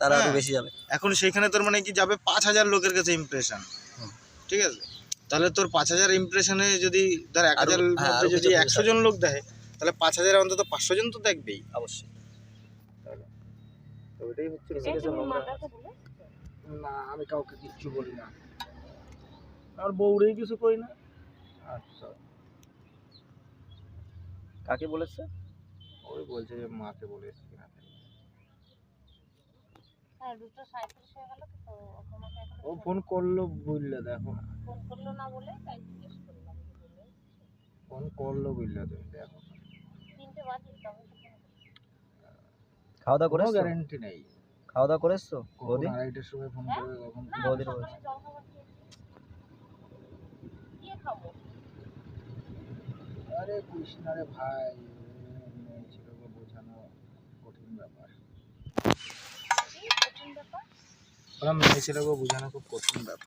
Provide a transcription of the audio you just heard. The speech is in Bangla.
তারা আরো বেশি যাবে। এখন সেইখানে তোর মানে কি যাবে 5000 লোকের কাছে ইমপ্রেশন, ঠিক আছে? তাহলে তোর 5000 ইমপ্রেশনে যদি ধর 1000 মধ্যে যদি 100 জন লোক দেখে, তাহলে 5000 অন্তত 500 জন তো দেখবেই অবশ্যই। তো ওইটাই হচ্ছে না, আমি কাউকে কিচ্ছু বলি না, আর বউরেই কিছু কই না। আচ্ছা, কাকে বলেছে? ওই বলছে যে মাকে বলেছি কিনা। ও ফোন করলো বুঝলে, দেখো না ফোন করলো না বলে তাই জিজ্ঞেস করলাম, ফোন করলো বুঝলে তুমি দেখো 3টে বাজে তবে খাওয়া দাওয়া কোনো করেছো? গ্যারান্টি নেই। খাওয়া দাওয়া করেছো বৌদি? 2:30টার সময় ফোন করে কখন বৌদির বলছি। আরে কৃষ্ণ রে ভাই, মেয়ে ছেলেকে বোঝানো কঠিন ব্যাপার। মেয়ে ছেলেকে বোঝানো খুব কঠিন ব্যাপার।